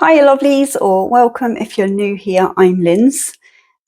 Hiya lovelies, or welcome if you're new here, I'm Linz.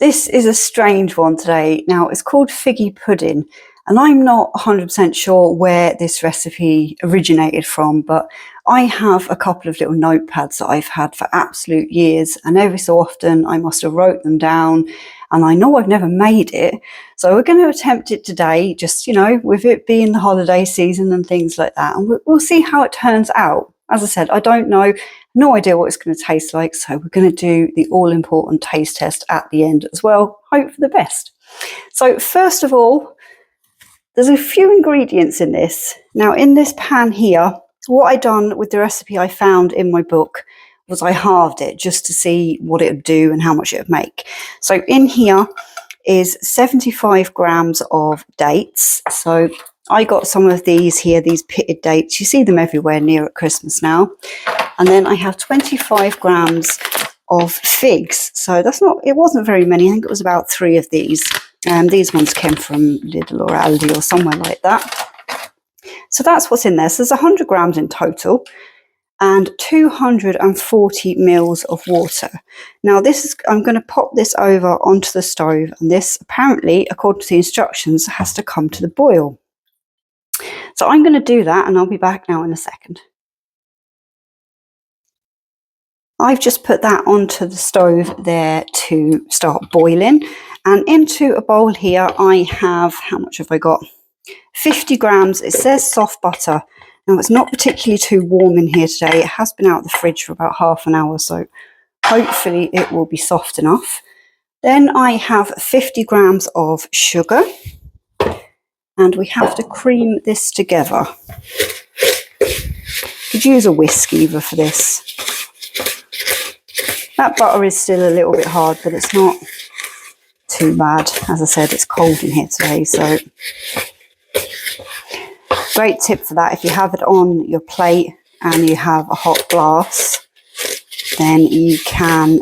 This is a strange one today. Now it's called figgy pudding and I'm not 100% sure where this recipe originated from, but I have a couple of little notepads that I've had for absolute years, and every so often I must have wrote them down, and I know I've never made it, so we're going to attempt it today, just with it being the holiday season and things like that, and we'll see how it turns out. As I said, I don't know, no idea what it's going to taste like, so we're going to do the all-important taste test at the end as well. Hope for the best. So first of all, there's a few ingredients in this. Now in this pan here, what I done with the recipe I found in my book was I halved it just to see what it would do and how much it would make. So in here is 75 grams of dates. So I got some of these here, these pitted dates. You see them everywhere near at Christmas now. And then I have 25 grams of figs. So that's not, it wasn't very many. I think it was about 3 of these. These ones came from Lidl or Aldi or somewhere like that. So that's what's in there. So there's 100 grams in total and 240 mils of water. Now this is, I'm going to pop this over onto the stove, and this apparently, according to the instructions, has to come to the boil. So I'm going to do that and I'll be back now in a second. I've just put that onto the stove there to start boiling, and into a bowl here I have, how much have I got? 50 grams, it says soft butter. Now it's not particularly too warm in here today, it has been out of the fridge for about half an hour, so hopefully it will be soft enough. Then I have 50 grams of sugar, and we have to cream this together. Could use a whisk either for this. That butter is still a little bit hard, but it's not too bad. As I said, it's cold in here today, so great tip for that. If you have it on your plate and you have a hot glass, then you can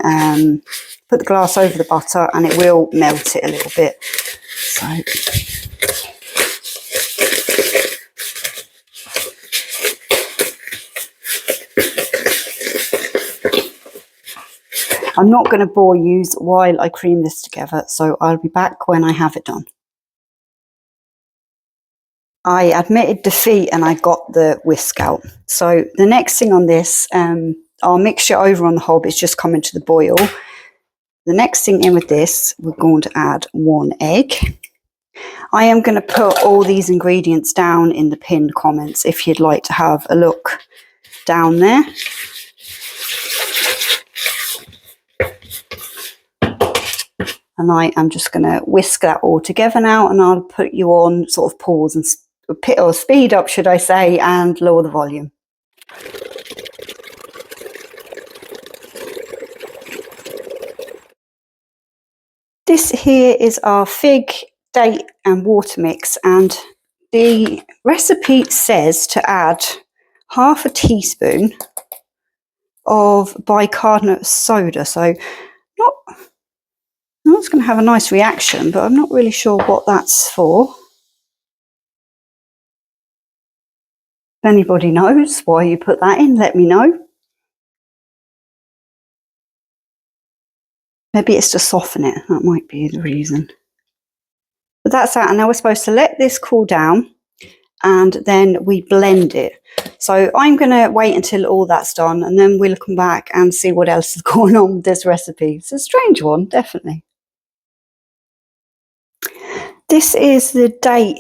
put the glass over the butter and it will melt it a little bit. So I'm not going to bore you while I cream this together, so I'll be back when I have it done. I admitted defeat and I got the whisk out. So the next thing on this, our mixture over on the hob is just coming to the boil. The next thing in with this, we're going to add 1 egg. I am going to put all these ingredients down in the pinned comments if you'd like to have a look down there. And I am just going to whisk that all together now, and I'll put you on sort of pause and or speed up, should I say, and lower the volume. This here is our fig, date and water mix, and the recipe says to add half a teaspoon of bicarbonate soda. So it's going to have a nice reaction, but I'm not really sure what that's for. If anybody knows why you put that in, let me know. Maybe it's to soften it, that might be the reason. But that's that, and now we're supposed to let this cool down and then we blend it. So I'm going to wait until all that's done, and then we'll come back and see what else is going on with this recipe. It's a strange one, definitely. This is the date,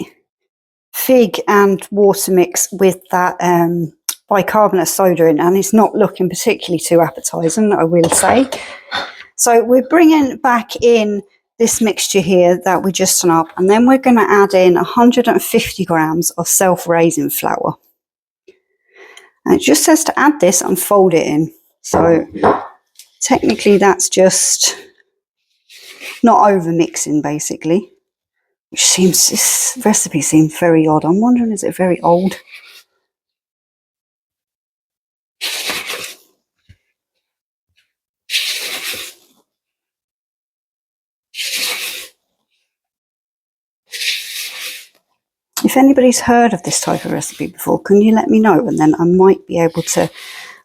fig and water mix with that bicarbonate soda in, and it's not looking particularly too appetizing, I will say. So we're bringing back in this mixture here that we just done up, and then we're going to add in 150 grams of self-raising flour. And it just says to add this and fold it in. So technically that's just not over mixing, basically. Which seems, this recipe seems very odd. I'm wondering, is it very old? If anybody's heard of this type of recipe before, can you let me know? And then I might be able to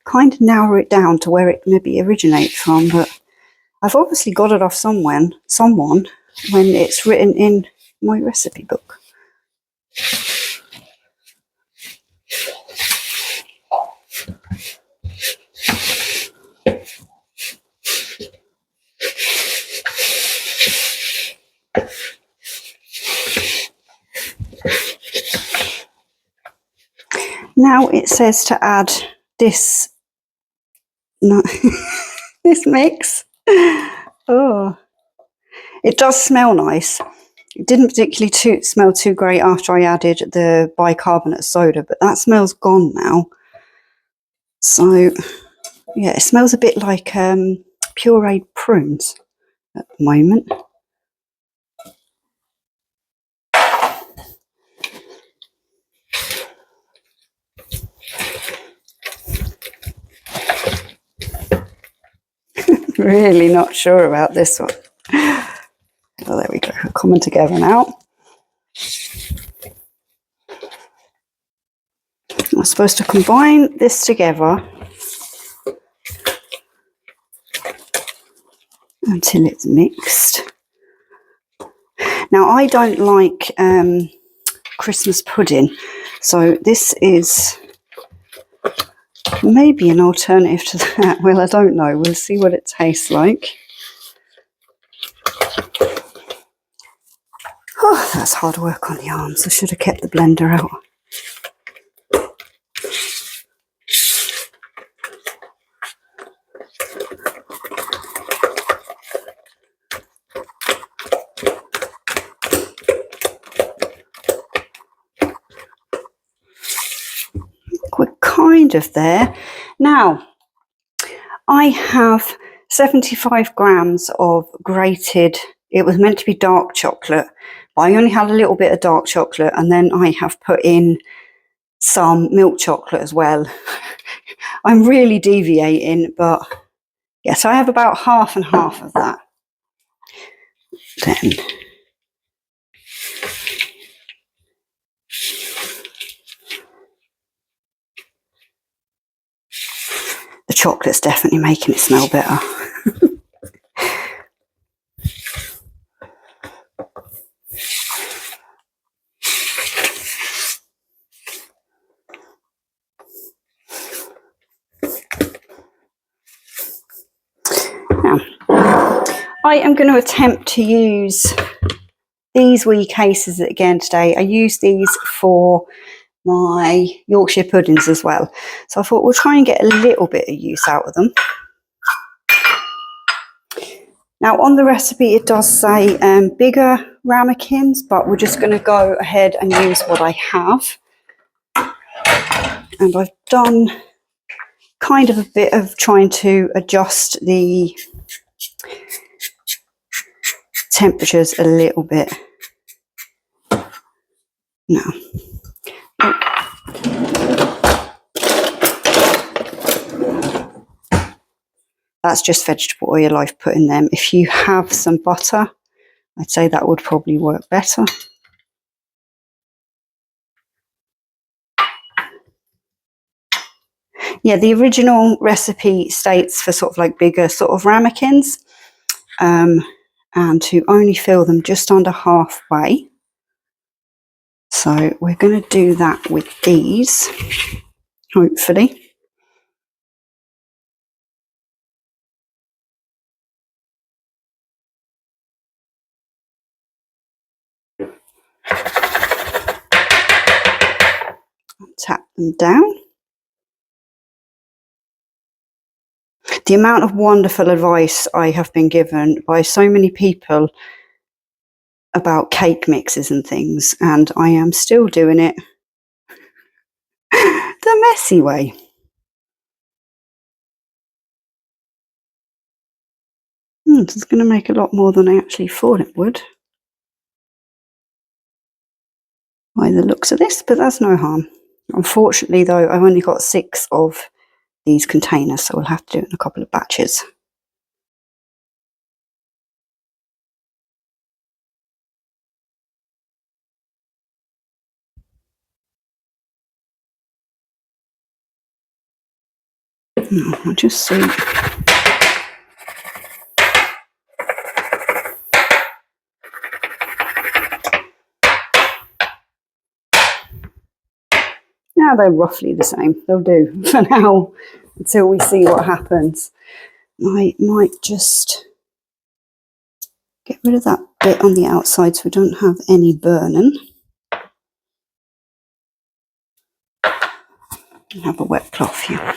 kind of narrow it down to where it maybe originates from, but I've obviously got it off someone when it's written in my recipe book. Now it says to add this this mix. Oh, it does smell nice. It didn't particularly smell too great after I added the bicarbonate soda, but that smell's gone now. So yeah, it smells a bit like pureed prunes at the moment. Really not sure about this one. Oh, there we go, coming together now. I'm supposed to combine this together until it's mixed. Now, I don't like Christmas pudding, so this is maybe an alternative to that. Well, I don't know. We'll see what it tastes like. Oh, that's hard work on the arms. I should have kept the blender out. We're kind of there. Now, I have 75 grams of grated, it was meant to be dark chocolate, but I only had a little bit of dark chocolate, and then I have put in some milk chocolate as well. I'm really deviating, but yeah, so I have about half and half of that. Then the chocolate's definitely making it smell better. Now, I am going to attempt to use these wee cases again today. I use these for my Yorkshire puddings as well. So I thought we'll try and get a little bit of use out of them. Now on the recipe it does say bigger ramekins, but we're just going to go ahead and use what I have. And I've done kind of a bit of trying to adjust the temperatures a little bit. Now, that's just vegetable oil I've put in them. If you have some butter, I'd say that would probably work better. Yeah, the original recipe states for sort of like bigger sort of ramekins, and to only fill them just under halfway. So we're going to do that with these, hopefully. Tap them down. The amount of wonderful advice I have been given by so many people about cake mixes and things, and I am still doing it the messy way. It's going to make a lot more than I actually thought it would, by the looks of this, but that's no harm. Unfortunately though, I've only got 6 of these containers, so we'll have to do it in a couple of batches. I'll just see. Now they're roughly the same. They'll do for now until we see what happens. I might just get rid of that bit on the outside so we don't have any burning. Have a wet cloth here.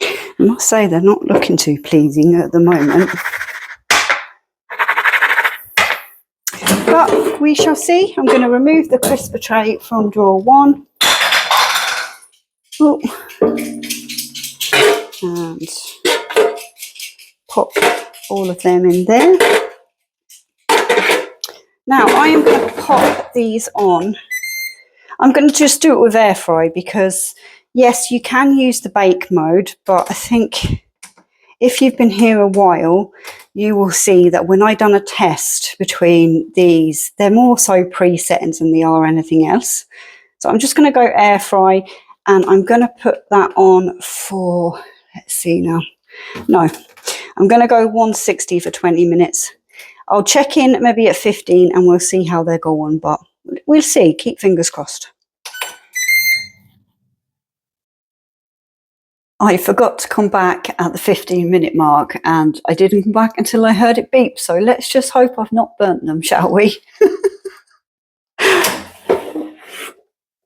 I must say they're not looking too pleasing at the moment. But we shall see. I'm going to remove the crisper tray from drawer 1. Oh. And pop all of them in there. Now I am going to pop these on. I'm going to just do it with air fry because yes, you can use the bake mode, but I think if you've been here a while, you will see that when I done a test between these, they're more so pre-settings than they are anything else. So I'm just going to go air fry, and I'm going to put that on for, let's see now. No, I'm going to go 160 for 20 minutes. I'll check in maybe at 15 and we'll see how they're going, but we'll see. Keep fingers crossed. I forgot to come back at the 15-minute mark, and I didn't come back until I heard it beep. So let's just hope I've not burnt them, shall we?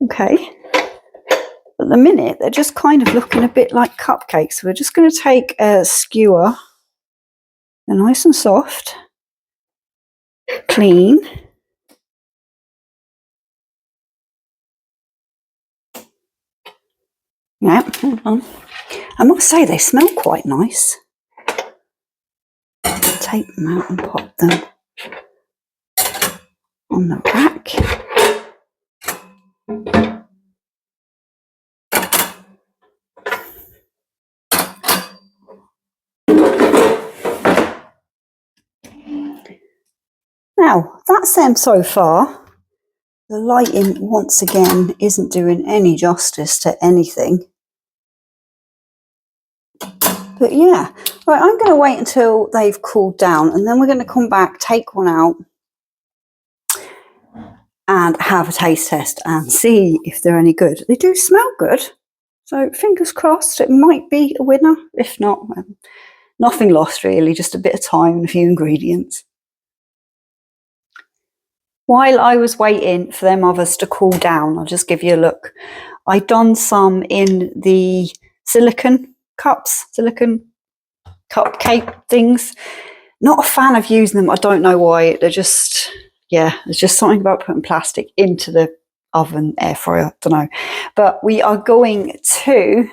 Okay. At the minute, they're just kind of looking a bit like cupcakes. So we're just going to take a skewer. They're nice and soft. Clean. Yeah, hold on. I must say they smell quite nice. Take them out and pop them on the rack. Now, that's them so far. The lighting, once again, isn't doing any justice to anything. But yeah, right, I'm going to wait until they've cooled down, and then we're going to come back, take one out, and have a taste test and see if they're any good. They do smell good, so fingers crossed it might be a winner. If not, nothing lost really, just a bit of time and a few ingredients. While I was waiting for them others to cool down, I'll just give you a look. I've done some in the silicone cups, silicone cupcake things. Not a fan of using them. I don't know why. They're just, yeah, there's just something about putting plastic into the oven, air fryer, I don't know. But we are going to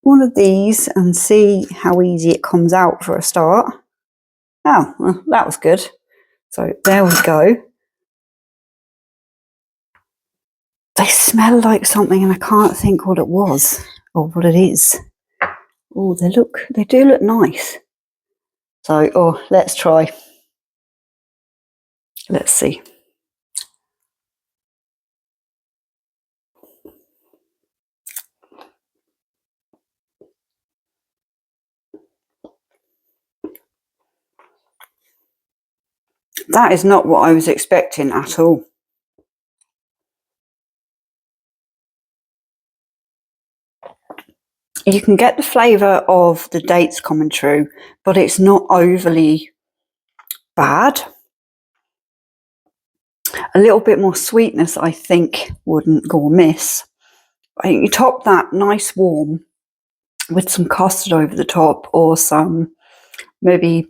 one of these and see how easy it comes out for a start. Oh, well, that was good. So there we go. They smell like something and I can't think what it was or what it is. Oh, they do look nice. So, oh, let's try. Let's see. That is not what I was expecting at all. You can get the flavour of the dates coming through, but it's not overly bad. A little bit more sweetness, I think, wouldn't go amiss. I think you top that nice warm with some custard over the top, or some, maybe,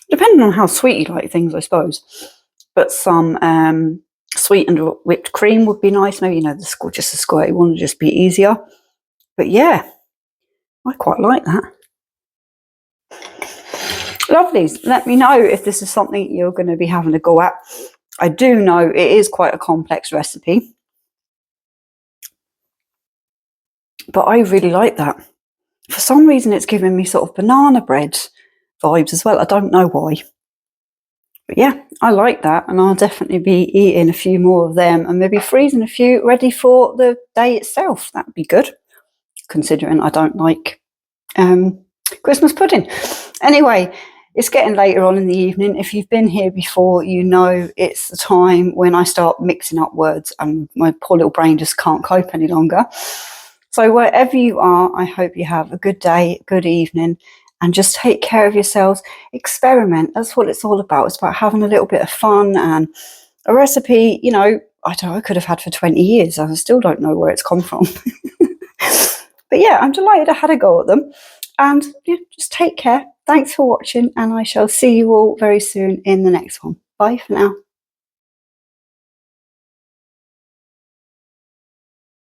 depending on how sweet you like things, I suppose, but some sweetened whipped cream would be nice. Maybe, you know, just a squirty one would just be easier. But yeah, I quite like that. Lovelies, let me know if this is something you're going to be having a go at. I do know it is quite a complex recipe, but I really like that. For some reason, it's giving me sort of banana bread vibes as well. I don't know why. But yeah, I like that, and I'll definitely be eating a few more of them and maybe freezing a few ready for the day itself. That'd be good, considering I don't like Christmas pudding. Anyway, it's getting later on in the evening. If you've been here before, you know it's the time when I start mixing up words and my poor little brain just can't cope any longer. So wherever you are, I hope you have a good day, good evening, and just take care of yourselves. Experiment. That's what it's all about. It's about having a little bit of fun, and a recipe, you know, I could have had for 20 years. I still don't know where it's come from. But yeah, I'm delighted I had a go at them. And yeah, just take care. Thanks for watching, and I shall see you all very soon in the next one. Bye for now.